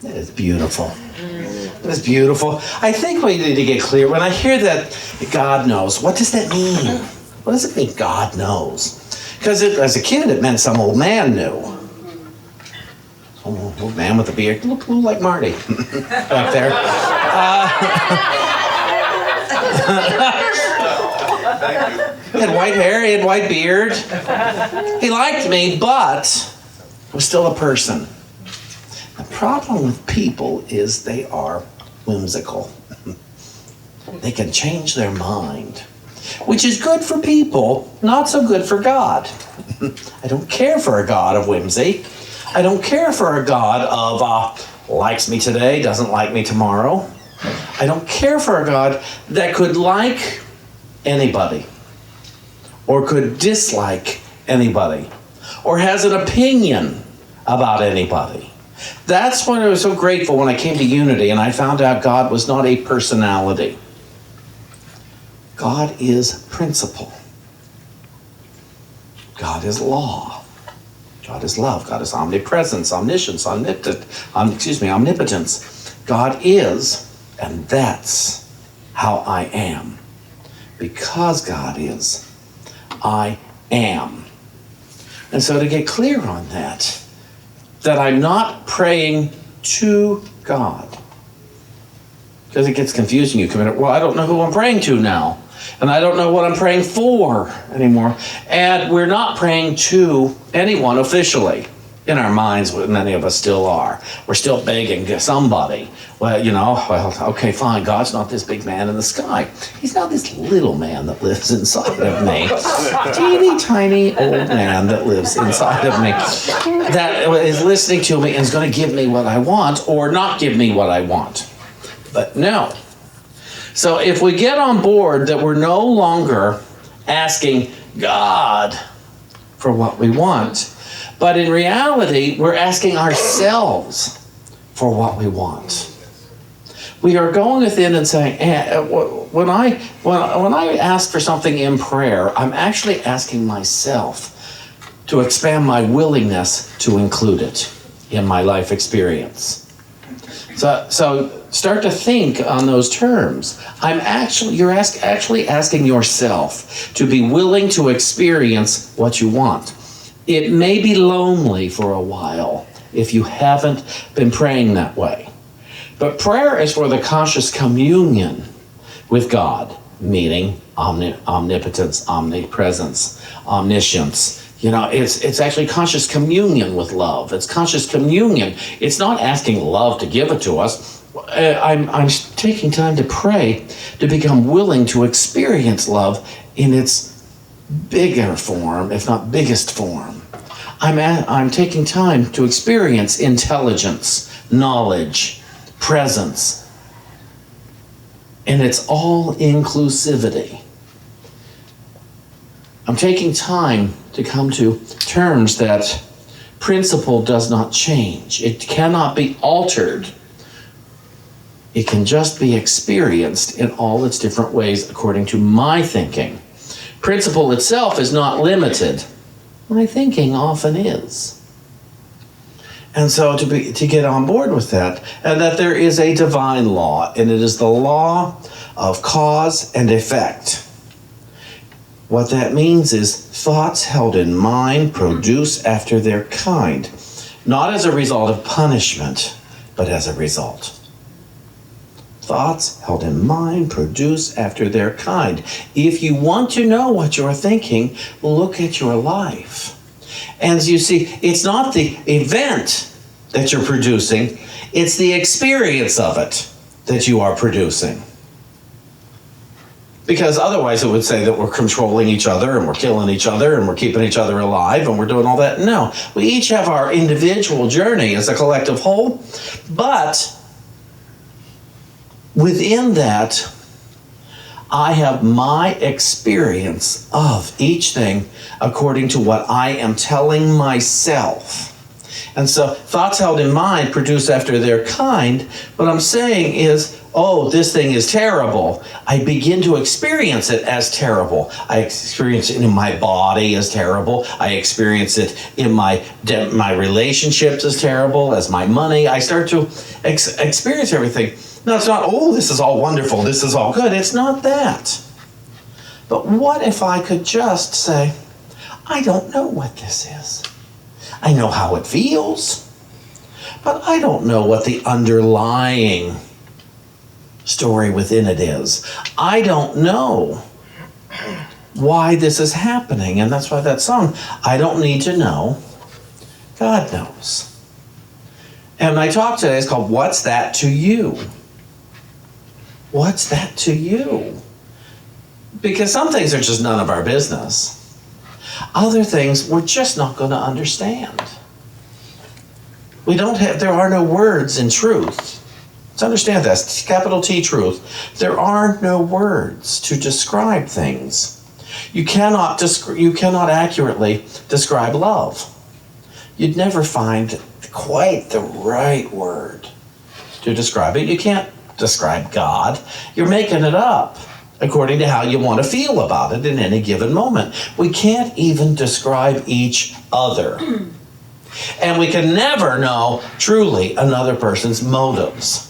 That is beautiful. That is beautiful. I think we need to get clear. When I hear that God knows, what does that mean? What does it mean God knows? Because as a kid, it meant some old man knew. Old man with a beard. Look like Marty back there. He had white hair, he had white beard. He liked me, but was still a person. The problem with people is they are whimsical. They can change their mind, which is good for people, not so good for God. I don't care for a God of whimsy. I don't care for a God of likes me today, doesn't like me tomorrow. I don't care for a God that could like anybody or could dislike anybody or has an opinion about anybody. That's why I was so grateful when I came to Unity and I found out God was not a personality. God is principle. God is law. God is love. God is omnipresence, omniscience, omnipotence. God is, and that's how I am. Because God is, I am. And so to get clear on that I'm not praying to God. Because it gets confusing. You come in, well, I don't know who I'm praying to now. And I don't know what I'm praying for anymore. And we're not praying to anyone officially. In our minds, many of us still are. We're still begging somebody. Well, okay, fine. God's not this big man in the sky. He's not this little man that lives inside of me. Teeny tiny old man that lives inside of me. That is listening to me and is going to give me what I want or not give me what I want. But no. So if we get on board that we're no longer asking God for what we want, but in reality, we're asking ourselves for what we want. We are going within and saying, when I ask for something in prayer, I'm actually asking myself to expand my willingness to include it in my life experience. So start to think on those terms. You're actually asking yourself to be willing to experience what you want. It may be lonely for a while if you haven't been praying that way. But prayer is for the conscious communion with God, meaning omnipotence, omnipresence, omniscience. It's actually conscious communion with love. It's conscious communion. It's not asking love to give it to us. I'm taking time to pray to become willing to experience love in its bigger form, if not biggest form. I'm taking time to experience intelligence, knowledge, presence, and it's all inclusivity. I'm taking time to come to terms that principle does not change. It cannot be altered. It can just be experienced in all its different ways according to my thinking. Principle itself is not limited. My thinking often is. And so to get on board with that, and that there is a divine law, and it is the law of cause and effect. What that means is thoughts held in mind produce after their kind, not as a result of punishment, but as a result. Thoughts held in mind produce after their kind. If you want to know what you're thinking, look at your life. And as you see, it's not the event that you're producing, it's the experience of it that you are producing. Because otherwise it would say that we're controlling each other and we're killing each other and we're keeping each other alive and we're doing all that. No, we each have our individual journey as a collective whole, but within that, I have my experience of each thing according to what I am telling myself. And so thoughts held in mind produce after their kind. What I'm saying is, oh, this thing is terrible. I begin to experience it as terrible. I experience it in my body as terrible. I experience it in my relationships as terrible, as my money. I start to experience everything. No, it's not, oh, this is all wonderful, this is all good. It's not that. But what if I could just say, I don't know what this is. I know how it feels, but I don't know what the underlying story within it is. I don't know why this is happening. And that's why that song, I don't need to know, God knows. And my talk today is called, What's That to You? What's that to you? Because some things are just none of our business. Other things we're just not going to understand. There are no words in truth. Let's understand this, capital T truth. There are no words to describe things. You cannot accurately describe love. You'd never find quite the right word to describe it. You can't describe God. You're making it up according to how you want to feel about it in any given moment. We can't even describe each other. And we can never know truly another person's motives.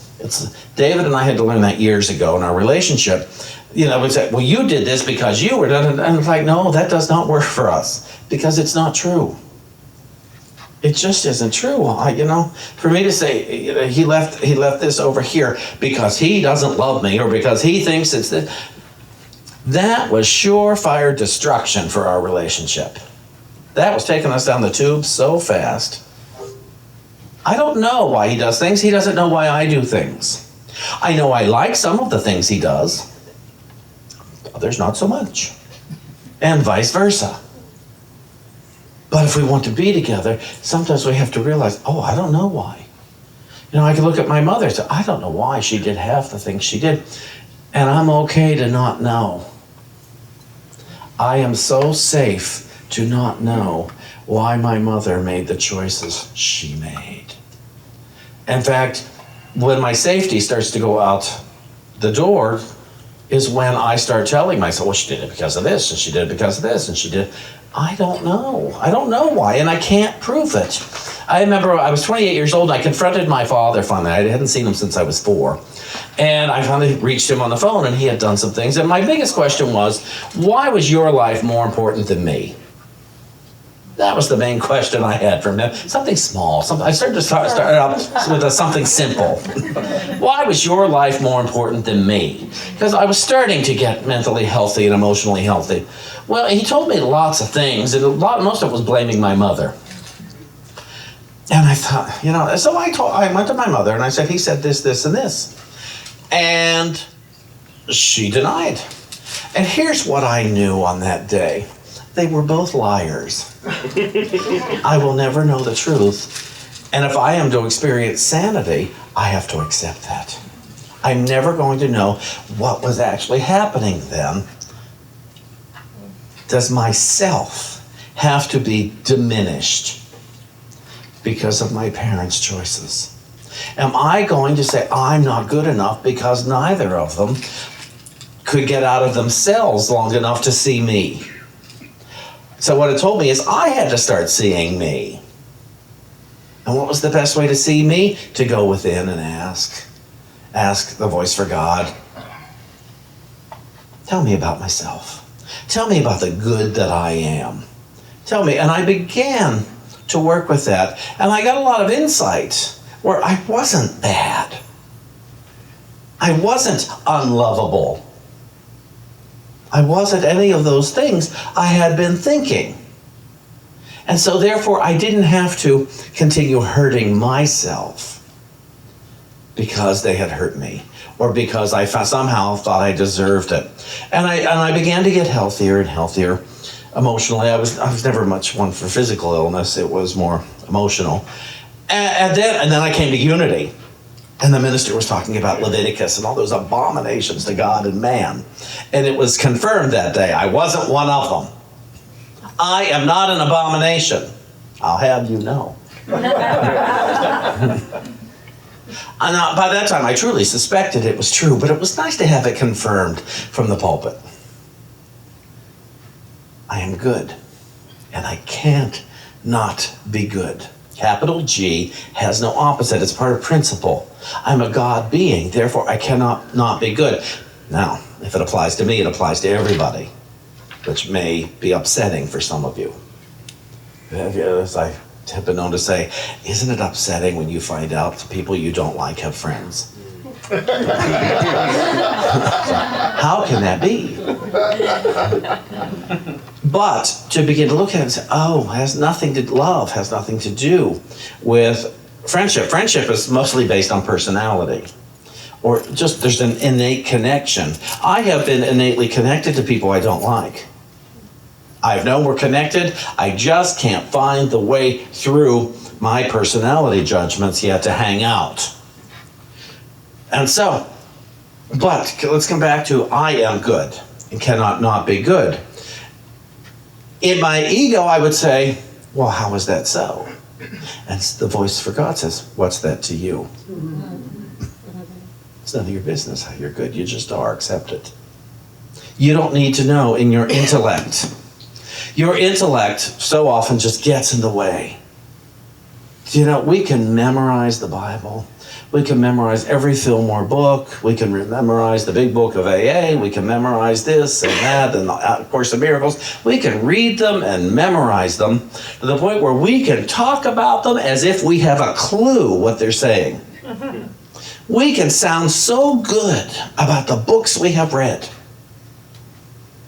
David and I had to learn that years ago in our relationship. We said, well, you did this because you were done. And it's like, no, that does not work for us because it's not true. It just isn't true. For me to say he left this over here because he doesn't love me or because he thinks it's this, that was surefire destruction for our relationship. That was taking us down the tube so fast. I don't know why he does things. He doesn't know why I do things. I know I like some of the things he does. Others not so much. And vice versa. But if we want to be together, sometimes we have to realize, oh, I don't know why. I can look at my mother and say, I don't know why she did half the things she did. And I'm okay to not know. I am so safe to not know why my mother made the choices she made. In fact, when my safety starts to go out the door is when I start telling myself, well, she did it because of this, and she did it because of this, and she did. I don't know. I don't know why, and I can't prove it. I remember I was 28 years old, and I confronted my father finally. I hadn't seen him since I was 4. And I finally reached him on the phone, and he had done some things. And my biggest question was, why was your life more important than me? That was the main question I had from him. Something small. I started to start out with something simple. Why was your life more important than me? Because I was starting to get mentally healthy and emotionally healthy. Well, he told me lots of things, and most of it was blaming my mother. And I thought, so I went to my mother and I said, he said this, this, and this. And she denied. And here's what I knew on that day. They were both liars. I will never know the truth. And if I am to experience sanity, I have to accept that. I'm never going to know what was actually happening then. Does myself have to be diminished because of my parents' choices? Am I going to say I'm not good enough because neither of them could get out of themselves long enough to see me? So what it told me is I had to start seeing me. And what was the best way to see me? To go within and ask. Ask the voice for God. Tell me about myself. Tell me about the good that I am. Tell me. And I began to work with that. And I got a lot of insight where I wasn't bad. I wasn't unlovable. I wasn't any of those things I had been thinking. And so therefore I didn't have to continue hurting myself because they had hurt me or because I somehow thought I deserved it. And I began to get healthier and healthier emotionally. I was never much one for physical illness. It was more emotional. And then I came to unity. And the minister was talking about Leviticus and all those abominations to God and man. And it was confirmed that day. I wasn't one of them. I am not an abomination. I'll have you know. By that time, I truly suspected it was true, but it was nice to have it confirmed from the pulpit. I am good, and I can't not be good. Capital G has no opposite. It's part of principle. I'm a God being, therefore I cannot not be good. Now, if it applies to me, it applies to everybody, which may be upsetting for some of you. As I have been known to say, isn't it upsetting when you find out the people you don't like have friends? How can that be? But to begin to look at it and say, love has nothing to do with friendship. Friendship is mostly based on personality. Or just there's an innate connection. I have been innately connected to people I don't like. I've known we're connected. I just can't find the way through my personality judgments yet to hang out. And so, but let's come back to I am good and cannot not be good. In my ego, I would say, well, how is that so? And the voice for God says, what's that to you? It's none of your business how you're good. You just are. Accept it. You don't need to know in your intellect. Your intellect so often just gets in the way. You know, we can memorize the Bible. We can memorize every Fillmore book. We can memorize the big book of AA. We can memorize this and that and the Course of Miracles. We can read them and memorize them to the point where we can talk about them as if we have a clue what they're saying. We can sound so good about the books we have read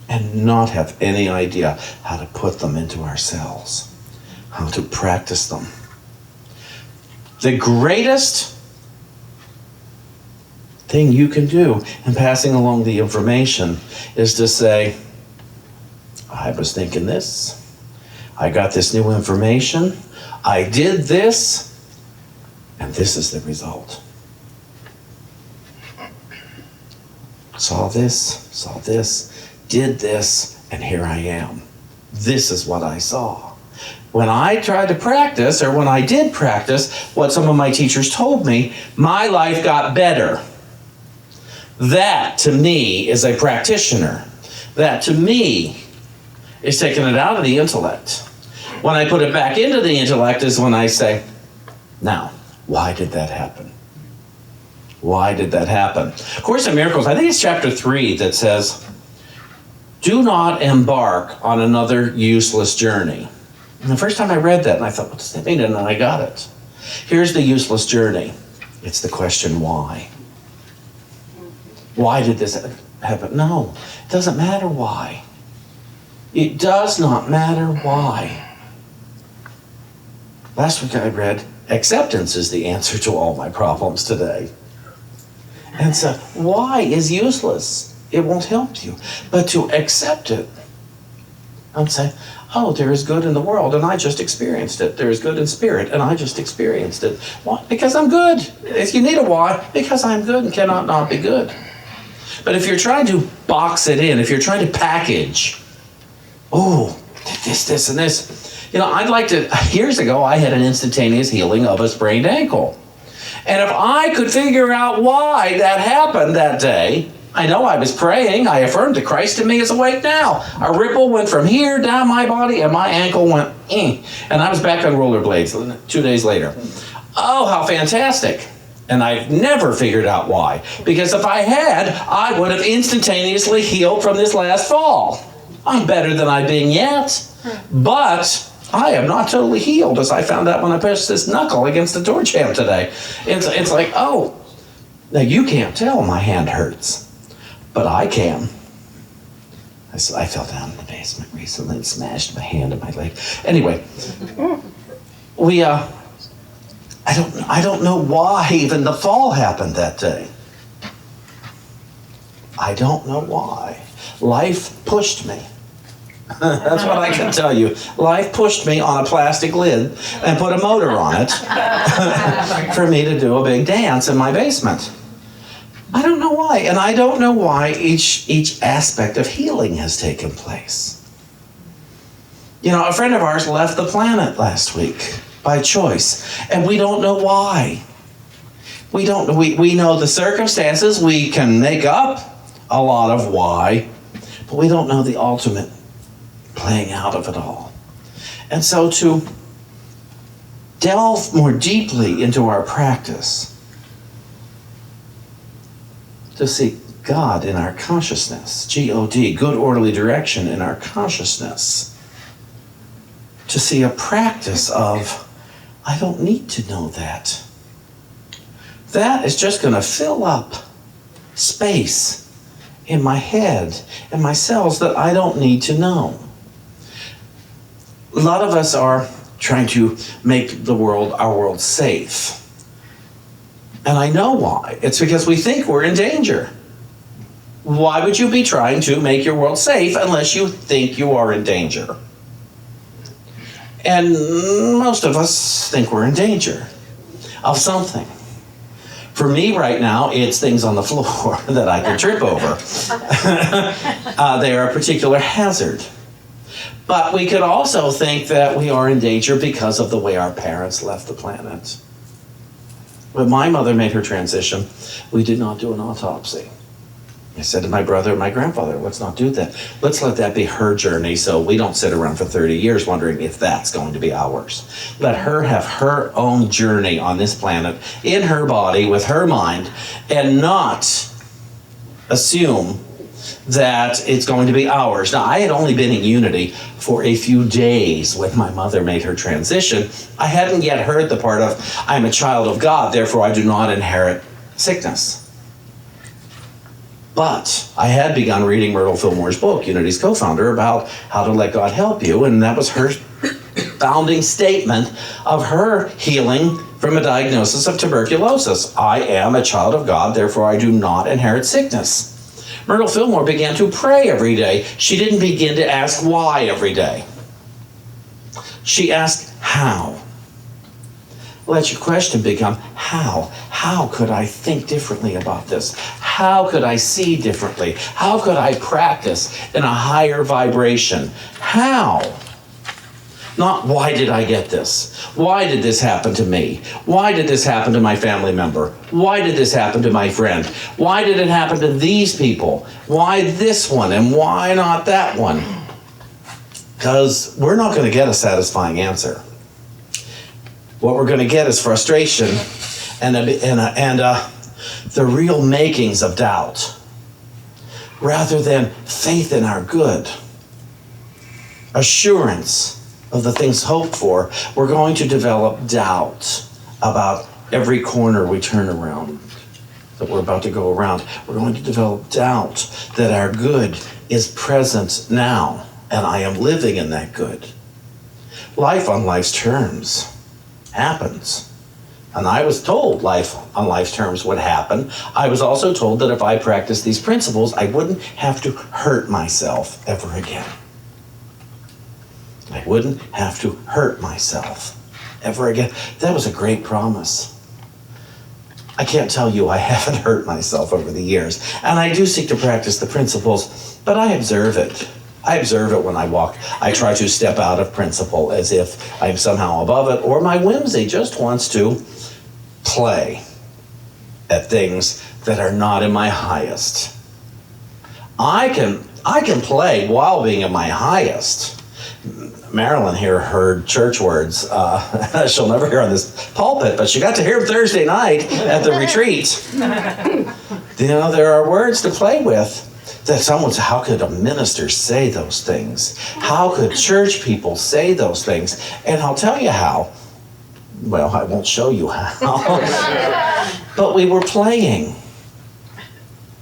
and not have any idea how to put them into ourselves, how to practice them. The greatest thing you can do in passing along the information is to say, I was thinking this, I got this new information, I did this, and this is the result. Saw this, did this, and here I am. This is what I saw. When I tried to practice, or when I did practice what some of my teachers told me, my life got better. That, to me, is a practitioner. That, to me, is taking it out of the intellect. When I put it back into the intellect is when I say, now, why did that happen? Why did that happen? Course in Miracles, I think it's chapter 3 that says, do not embark on another useless journey. And the first time I read that, and I thought, what does that mean? And then I got it. Here's the useless journey. It's the question, why? Why did this happen? No, it doesn't matter why. It does not matter why. Last week I read, acceptance is the answer to all my problems today. And so, why is useless? It won't help you. But to accept it, I'm saying, oh, there is good in the world, and I just experienced it. There is good in spirit, and I just experienced it. Why? Because I'm good. If you need a why, because I'm good and cannot not be good. But if you're trying to box it in, if you're trying to package, this, and this. You know, years ago, I had an instantaneous healing of a sprained ankle. And if I could figure out why that happened that day, I know I was praying, I affirmed that Christ in me is awake now. A ripple went from here down my body, and my ankle went, and I was back on rollerblades 2 days later. Oh, how fantastic. And I've never figured out why. Because if I had, I would have instantaneously healed from this last fall. I'm better than I've been yet. But I am not totally healed, as I found out when I pushed this knuckle against the door jamb today. It's like, oh, now you can't tell my hand hurts. But I can. I fell down in the basement recently and smashed my hand and my leg. Anyway, I don't know why even the fall happened that day. I don't know why. Life pushed me. That's what I can tell you. Life pushed me on a plastic lid and put a motor on it for me to do a big dance in my basement. I don't know why, and I don't know why each aspect of healing has taken place. You know, a friend of ours left the planet last week. by choice. And we don't know why. We know the circumstances. We can make up a lot of why, but we don't know the ultimate playing out of it all. And so to delve more deeply into our practice, to seek God in our consciousness, G-O-D, good orderly direction in our consciousness, to see a practice of, I don't need to know that. That is just going to fill up space in my head and my cells that I don't need to know. A lot of us are trying to make our world safe. And I know why. It's because we think we're in danger. Why would you be trying to make your world safe unless you think you are in danger? And most of us think we're in danger of something. For me right now, it's things on the floor that I can trip over. They are a particular hazard. But we could also think that we are in danger because of the way our parents left the planet. When my mother made her transition, we did not do an autopsy. I said to my brother and my grandfather, let's not do that. Let's let that be her journey so we don't sit around for 30 years wondering if that's going to be ours. Let her have her own journey on this planet, in her body, with her mind, and not assume that it's going to be ours. Now, I had only been in Unity for a few days when my mother made her transition. I hadn't yet heard the part of, I'm a child of God, therefore I do not inherit sickness. But I had begun reading Myrtle Fillmore's book, Unity's co-founder, about how to let God help you, and that was her founding statement of her healing from a diagnosis of tuberculosis. I am a child of God, therefore I do not inherit sickness. Myrtle Fillmore began to pray every day. She didn't begin to ask why every day. She asked how. Let your question become how? How could I think differently about this? How could I see differently? How could I practice in a higher vibration? How? Not why did I get this? Why did this happen to me? Why did this happen to my family member? Why did this happen to my friend? Why did it happen to these people? Why this one and why not that one? Because we're not going to get a satisfying answer. What we're going to get is frustration and the real makings of doubt, rather than faith in our good, assurance of the things hoped for. We're going to develop doubt about every corner we turn around, that we're about to go around. We're going to develop doubt that our good is present now, and I am living in that good. Life on life's terms happens. And I was told life on life's terms would happen. I was also told that if I practiced these principles, I wouldn't have to hurt myself ever again. I wouldn't have to hurt myself ever again. That was a great promise. I can't tell you I haven't hurt myself over the years. And I do seek to practice the principles, but I observe it. I observe it when I walk. I try to step out of principle as if I'm somehow above it, or my whimsy just wants to play at things that are not in my highest. I can play while being in my highest. Marilyn here heard church words she'll never hear on this pulpit, but she got to hear them Thursday night at the retreat. You know, there are words to play with. That someone said, how could a minister say those things? How could church people say those things? And I'll tell you how. Well, I won't show you how. But we were playing.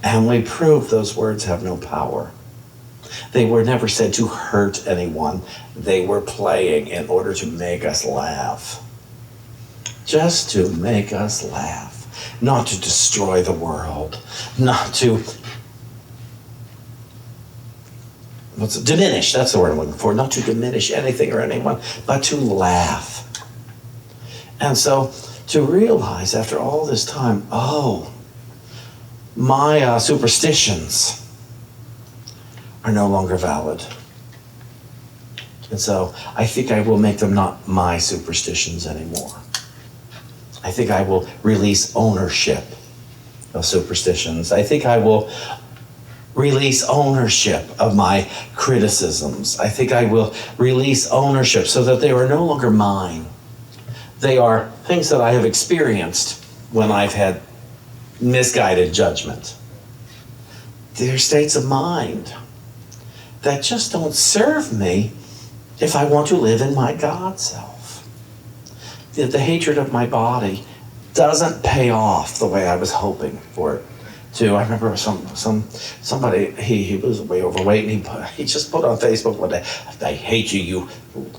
And we proved those words have no power. They were never said to hurt anyone. They were playing in order to make us laugh. Just to make us laugh. Not to destroy the world. Not to diminish, that's the word I'm looking for. Not to diminish anything or anyone, but to laugh. And so to realize after all this time, oh, my superstitions are no longer valid. And so I think I will make them not my superstitions anymore. I think I will release ownership of superstitions. I think I will release ownership of my criticisms. I think I will release ownership so that they are no longer mine. They are things that I have experienced when I've had misguided judgment. They're states of mind that just don't serve me if I want to live in my God self. The hatred of my body doesn't pay off the way I was hoping for it to. I remember somebody, he was way overweight, and he just put on Facebook one day, "I hate you, you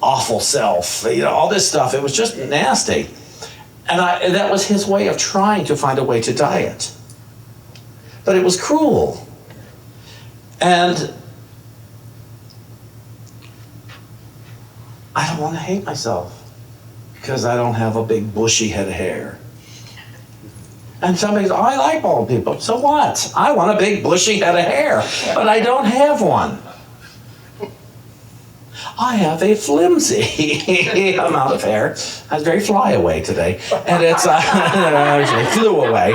awful self," all this stuff. It was just nasty. And that was his way of trying to find a way to diet. But it was cruel. And I don't want to hate myself because I don't have a big bushy head of hair. And somebody says, "Oh, I like bald people." So what? I want a big bushy head of hair, but I don't have one. I have a flimsy amount of hair. I was very flyaway today, and it's actually flew away.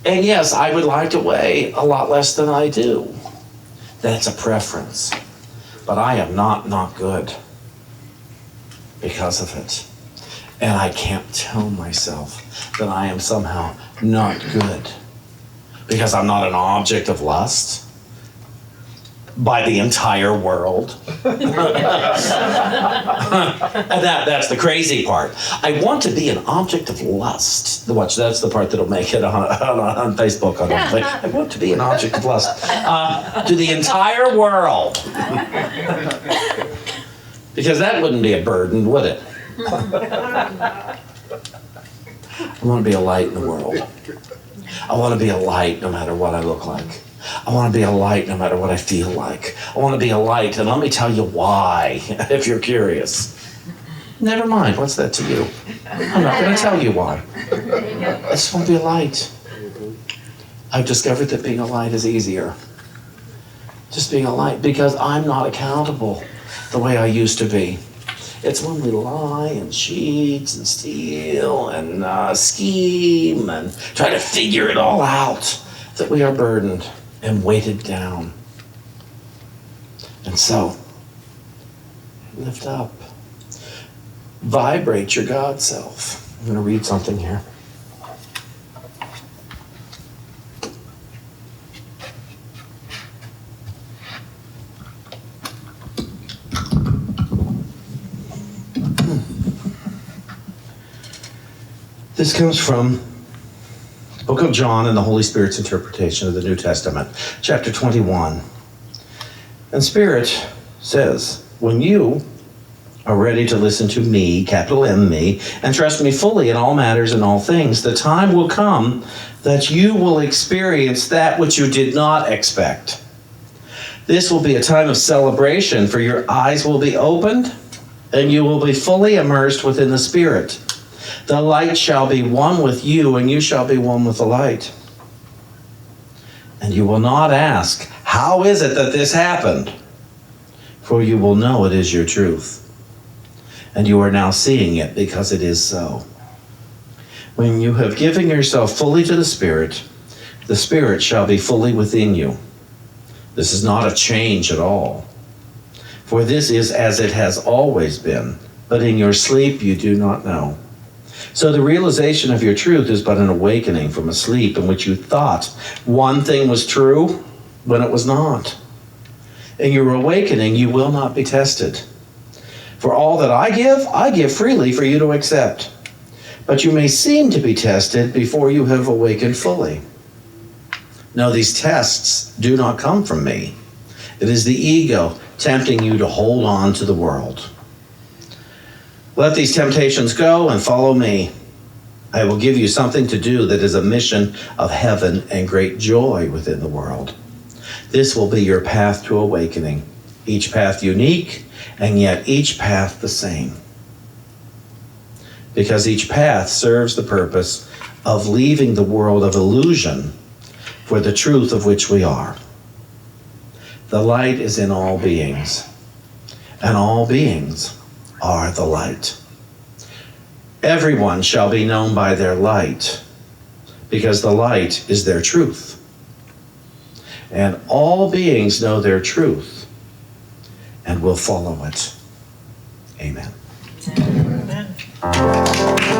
And yes, I would like to weigh a lot less than I do. That's a preference, but I am not good because of it. And I can't tell myself that I am somehow not good because I'm not an object of lust by the entire world. And that's the crazy part. I want to be an object of lust. Watch, that's the part that'll make it on Facebook. I want to be an object of lust to the entire world. Because that wouldn't be a burden, would it? I want to be a light in the world. I want to be a light no matter what I look like. I want to be a light no matter what I feel like. I want to be a light, and let me tell you why, if you're curious. Never mind, what's that to you? I'm not going to tell you why. I just want to be a light. I've discovered that being a light is easier. Just being a light, because I'm not accountable the way I used to be. It's when we lie and cheat and steal and scheme and try to figure it all out that we are burdened and weighted down. And so, lift up. Vibrate your God self. I'm going to read something here. This comes from the book of John and the Holy Spirit's interpretation of the New Testament, chapter 21. And Spirit says, when you are ready to listen to me, capital M, me, and trust me fully in all matters and all things, the time will come that you will experience that which you did not expect. This will be a time of celebration, for your eyes will be opened and you will be fully immersed within the Spirit. The light shall be one with you, and you shall be one with the light. And you will not ask, how is it that this happened? For you will know it is your truth. And you are now seeing it because it is so. When you have given yourself fully to the Spirit shall be fully within you. This is not a change at all. For this is as it has always been, but in your sleep you do not know. So the realization of your truth is but an awakening from a sleep in which you thought one thing was true when it was not. In your awakening, you will not be tested. For all that I give freely for you to accept. But you may seem to be tested before you have awakened fully. No, these tests do not come from me. It is the ego tempting you to hold on to the world. Let these temptations go and follow me. I will give you something to do that is a mission of heaven and great joy within the world. This will be your path to awakening, each path unique, and yet each path the same. Because each path serves the purpose of leaving the world of illusion for the truth of which we are. The light is in all beings, and all beings are the light. Everyone shall be known by their light, because the light is their truth. And all beings know their truth and will follow it. Amen. Amen.